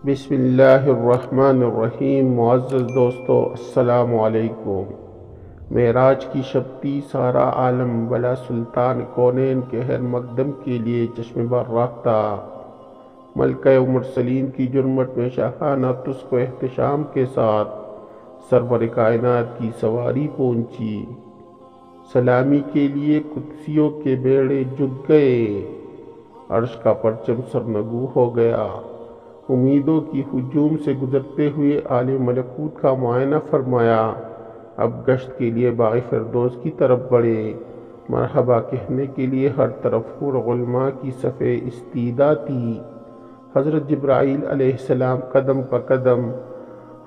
بسم اللہ الرحمن الرحیم۔ معزز دوستو، السلام علیکم۔ معراج کی شب تھی، سارا عالم بلا سلطان کونین کے ہر مقدم کے لیے چشم بر رہتا۔ ملکہ مرسلین کی جرمٹ میں شاہانہ تسک و احتشام کے ساتھ سرور کائنات کی سواری پہنچی۔ سلامی کے لیے قدسیوں کے بیڑے جھک گئے، عرش کا پرچم سرنگو ہو گیا۔ امیدوں کی ہجوم سے گزرتے ہوئے عالم ملکوت کا معائنہ فرمایا، اب گشت کے لیے باغ فردوس کی طرف بڑھے۔ مرحبا کہنے کے لیے ہر طرف حور غلماں کی صف استعداد تھی۔ حضرت جبرائیل علیہ السلام قدم پہ قدم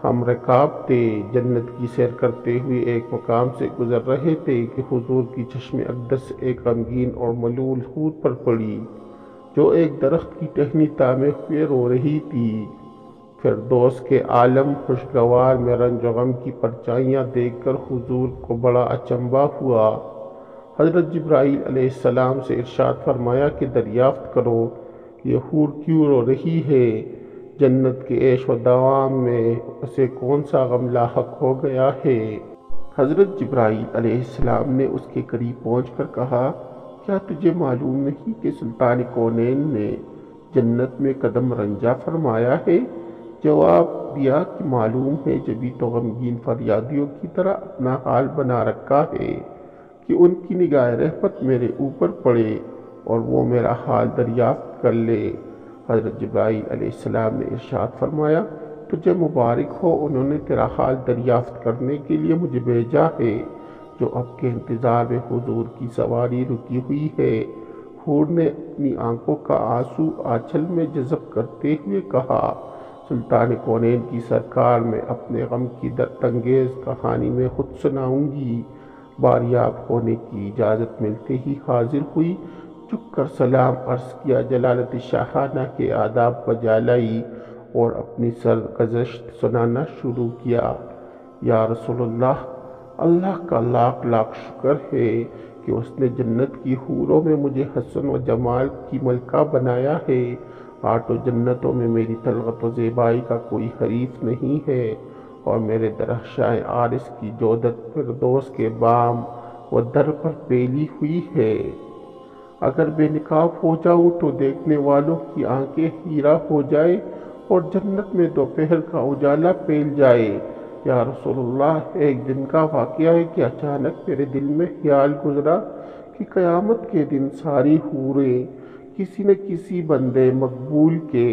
ہم رکاب تھے، جنت کی سیر کرتے ہوئے ایک مقام سے گزر رہے تھے کہ حضور کی چشم اقدس ایک غمگین اور ملول حور پر پڑی، جو ایک درخت کی ٹہنی تامے ہوئے رو رہی تھی۔ فردوس کے عالم خوشگوار میں رنج و غم کی پرچھائیاں دیکھ کر حضور کو بڑا اچنبھا ہوا۔ حضرت جبرائیل علیہ السلام سے ارشاد فرمایا کہ دریافت کرو، یہ حور کیوں رو رہی ہے؟ جنت کے عیش و دوام میں اسے کون سا غم لاحق ہو گیا ہے؟ حضرت جبرائیل علیہ السلام نے اس کے قریب پہنچ کر کہا، کیا تجھے معلوم نہیں کہ سلطان کونین نے جنت میں قدم رنجا فرمایا ہے؟ جواب دیا کہ معلوم ہے، جبھی تو غمگین فریادیوں کی طرح اپنا حال بنا رکھا ہے کہ ان کی نگاہ رحمت میرے اوپر پڑے اور وہ میرا حال دریافت کر لے۔ حضرت جبرائیل علیہ السلام نے ارشاد فرمایا، تجھے مبارک ہو، انہوں نے تیرا حال دریافت کرنے کے لیے مجھے بھیجا ہے، جو اب کے انتظار میں حضور کی سواری رکی ہوئی ہے۔ حور نے اپنی آنکھوں کا آنسو آنچل میں جذب کرتے ہوئے کہا، سلطان کونین کی سرکار، میں اپنے غم کی درد انگیز کہانی میں خود سناؤں گی۔ باریاب ہونے کی اجازت ملتے ہی حاضر ہوئی، جھک کر سلام عرض کیا، جلالت شاہانہ کے آداب بجا لائی اور اپنی سرگزشت سنانا شروع کیا۔ یا رسول اللہ، اللہ کا لاکھ لاکھ شکر ہے کہ اس نے جنت کی حوروں میں مجھے حسن و جمال کی ملکہ بنایا ہے۔ آٹھوں جنتوں میں میری طلعت و زیبائی کا کوئی حریف نہیں ہے، اور میرے درخشاں عارض کی جودت فردوس کے بام و در پر پھیلی ہوئی ہے۔ اگر بے نقاب ہو جاؤں تو دیکھنے والوں کی آنکھیں ہیرا ہو جائے اور جنت میں دوپہر کا اجالا پھیل جائے۔ یا رسول اللہ، ایک دن کا واقعہ ہے کہ اچانک میرے دل میں خیال گزرا کہ قیامت کے دن ساری حوریں کسی نہ کسی بندے مقبول کے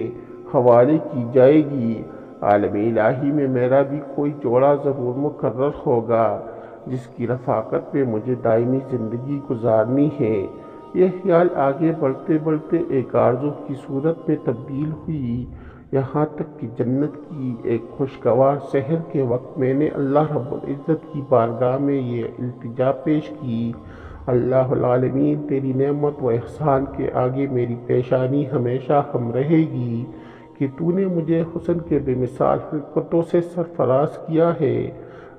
حوالے کی جائے گی۔ عالم الہی میں میرا بھی کوئی جوڑا ضرور مقرر ہوگا، جس کی رفاقت میں مجھے دائمی زندگی گزارنی ہے۔ یہ خیال آگے بڑھتے بڑھتے ایک آرزو کی صورت میں تبدیل ہوئی، یہاں تک کہ جنت کی ایک خوشگوار سحر کے وقت میں نے اللہ رب العزت کی بارگاہ میں یہ التجا پیش کی، اللہ العالمین، تیری نعمت و احسان کے آگے میری پیشانی ہمیشہ ہم رہے گی کہ تو نے مجھے حسن کے بے مثال خلقتوں سے سرفراز کیا ہے۔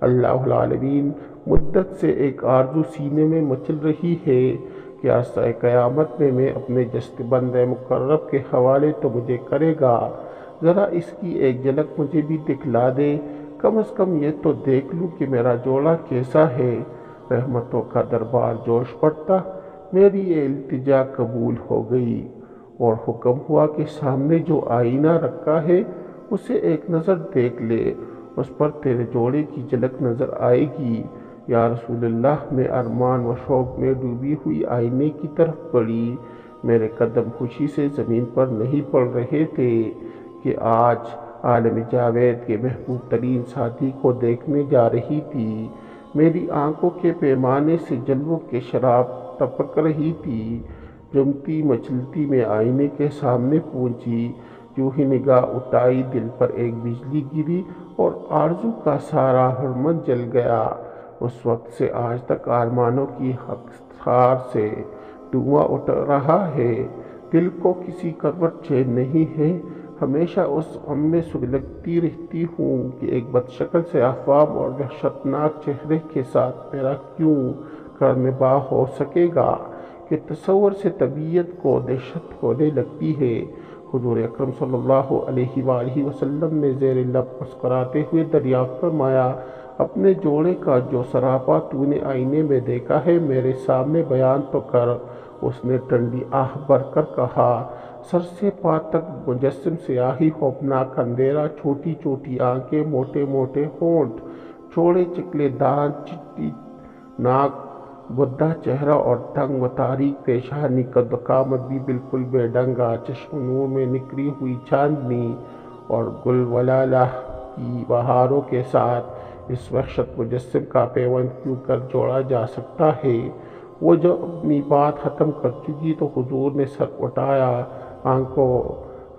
اللہ العالمین، مدت سے ایک آرزو سینے میں مچل رہی ہے کہ عرصہ قیامت میں اپنے جست بندہ مقرب کے حوالے تو مجھے کرے گا، ذرا اس کی ایک جھلک مجھے بھی دکھلا دے، کم از کم یہ تو دیکھ لوں کہ میرا جوڑا کیسا ہے۔ رحمتوں کا دربار جوش پڑتا، میری یہ التجا قبول ہو گئی اور حکم ہوا کہ سامنے جو آئینہ رکھا ہے اسے ایک نظر دیکھ لے، اس پر تیرے جوڑے کی جھلک نظر آئے گی۔ یا رسول اللہ، میں ارمان و شوق میں ڈوبی ہوئی آئینے کی طرف بڑھی، میرے قدم خوشی سے زمین پر نہیں پڑ رہے تھے کہ آج عالم جاوید کے محبوب ترین ساتھی کو دیکھنے جا رہی تھی۔ میری آنکھوں کے پیمانے سے جلووں کے شراب ٹپک رہی تھی۔ جمتی مچلتی میں آئینے کے سامنے پہنچی، جو ہی نگاہ اٹھائی دل پر ایک بجلی گری اور آرزو کا سارا ہرمن جل گیا۔ اس وقت سے آج تک ارمانوں کی خاکسار سے دھواں اٹھ رہا ہے، دل کو کسی کروٹ چین نہیں ہے، ہمیشہ اس غم میں سلگتی رہتی ہوں کہ ایک بدشکل سے افوام اور وحشتناک چہرے کے ساتھ میرا کیوں کارنباہ ہو سکے گا، کہ تصور سے طبیعت کو دہشت ہونے لگتی ہے۔ حضور اکرم صلی اللہ علیہ وآلہ وسلم نے زیر لب مسکراتے ہوئے دریافت فرمایا، اپنے جوڑے کا جو سراپا تو نے آئینے میں دیکھا ہے میرے سامنے بیان تو کر۔ اس نے ٹھنڈی آہ بھر کر کہا، سر سے پا تک مجسم سیاہی، خوفناک اندھیرا، چھوٹی چھوٹی آنکھیں، موٹے موٹے ہونٹ، چوڑے چکلے دانت، چٹی ناک، بدھا چہرہ اور تنگ و تاریک پیشانی، قد و قامت بھی بالکل بے ڈنگا، چشم نور میں نکری ہوئی چاندنی اور گل ولالہ کی بہاروں کے ساتھ اس وحشت مجسم کا پیوند کیوں کر جوڑا جا سکتا ہے؟ وہ جب اپنی بات ختم کر چکی تو حضور نے سر اٹھایا، آنکھوں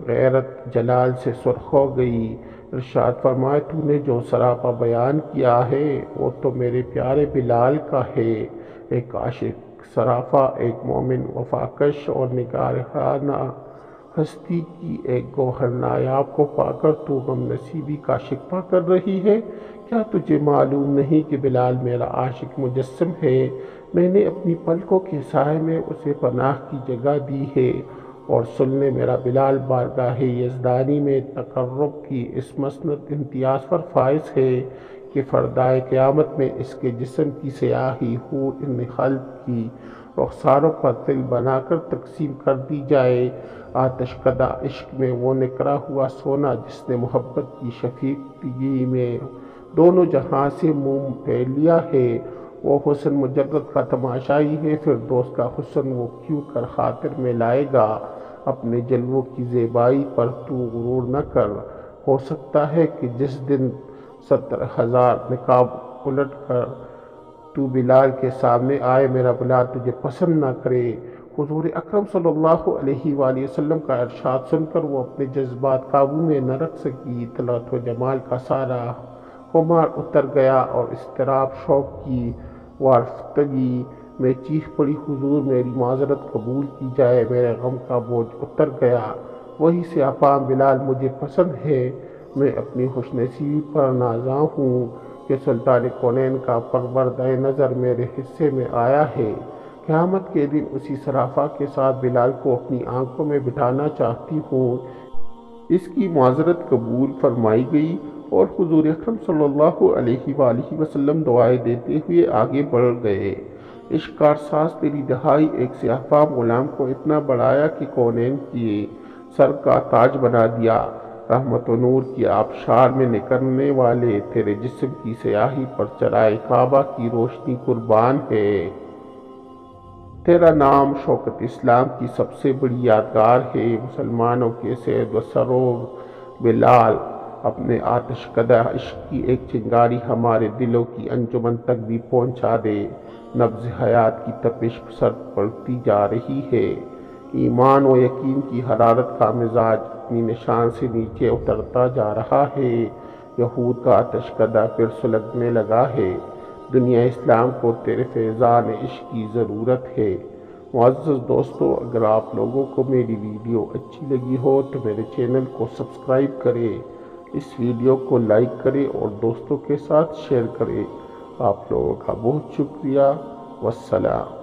غیرت جلال سے سرخ ہو گئی۔ ارشاد فرمایا، تو نے جو سراپا بیان کیا ہے وہ تو میرے پیارے بلال کا ہے۔ ایک عاشق سراپا، ایک مومن وفاکش اور نگارخانہ ہستی کی ایک گوہر نایاب کو پا کر تو غم نصیبی کا شکوہ کر رہی ہے؟ کیا تجھے معلوم نہیں کہ بلال میرا عاشق مجسم ہے؟ میں نے اپنی پلکوں کے سائے میں اسے پناہ کی جگہ دی ہے، اور سن لے میرا بلال بارگاہ یزدانی میں تقرب کی اس مسند امتیاز پر فائز ہے کہ فردائے قیامت میں اس کے جسم کی سیاہی حور ان خلق کی رخساروں پر تل بنا کر تقسیم کر دی جائے۔ آتش کدہ عشق میں وہ نکرا ہوا سونا جس نے محبت کی شفیقی میں دونوں جہاں سے منہ پھیر لیا ہے، وہ حسن مجرد کا تماشائی ہے، فردوس کا حسن وہ کیوں کر خاطر میں لائے گا؟ اپنے جلووں کی زیبائی پر تو غرور نہ کر، ہو سکتا ہے کہ جس دن 70,000 نقاب الٹ کر تو بلال کے سامنے آئے میرا بلال تجھے پسند نہ کرے۔ حضور اکرم صلی اللہ علیہ وآلہ وسلم کا ارشاد سن کر وہ اپنے جذبات قابو میں نہ رکھ سکی، طلعت و جمال کا سارا خمار اتر گیا اور اضطراب شوق کی وارفتگی میں چیخ پڑی، حضور میری معذرت قبول کی جائے، میرے غم کا بوجھ اتر گیا، وہی سیاہ فام بلال مجھے پسند ہے۔ میں اپنی خوش نصیبی پر نازاں ہوں کہ سلطان کونین کا پروردہ نظر میرے حصے میں آیا ہے۔ قیامت کے دن اسی سراپا کے ساتھ بلال کو اپنی آنکھوں میں بٹھانا چاہتی ہوں۔ اس کی معذرت قبول فرمائی گئی اور حضور اکرم صلی اللہ علیہ وآلہ وسلم دعائیں دیتے ہوئے آگے بڑھ گئے۔ عشق کارساز تیری دہائی ایک سیاہ فام غلام کو اتنا بڑھایا کہ کونین کی سر کا تاج بنا دیا۔ رحمت و نور کی آبشار میں نکلنے والے تیرے جسم کی سیاہی پر چرائے کعبہ کی روشنی قربان ہے۔ تیرا نام شوکت اسلام کی سب سے بڑی یادگار ہے۔ مسلمانوں کے سید و سرور بلال، اپنے آتش کدہ عشق کی ایک چنگاری ہمارے دلوں کی انجمن تک بھی پہنچا دے۔ نبض حیات کی تپش سرد پڑتی جا رہی ہے، ایمان و یقین کی حرارت کا مزاج اپنی نشان سے نیچے اترتا جا رہا ہے۔ یہود کا آتش کدہ پھر سلگنے لگا ہے۔ دنیا اسلام کو تیرے فیضان عشق کی ضرورت ہے۔ معزز دوستو، اگر آپ لوگوں کو میری ویڈیو اچھی لگی ہو تو میرے چینل کو سبسکرائب کریں، اس ویڈیو کو لائک کریں اور دوستوں کے ساتھ شیئر کریں۔ آپ لوگوں کا بہت شکریہ۔ والسلام۔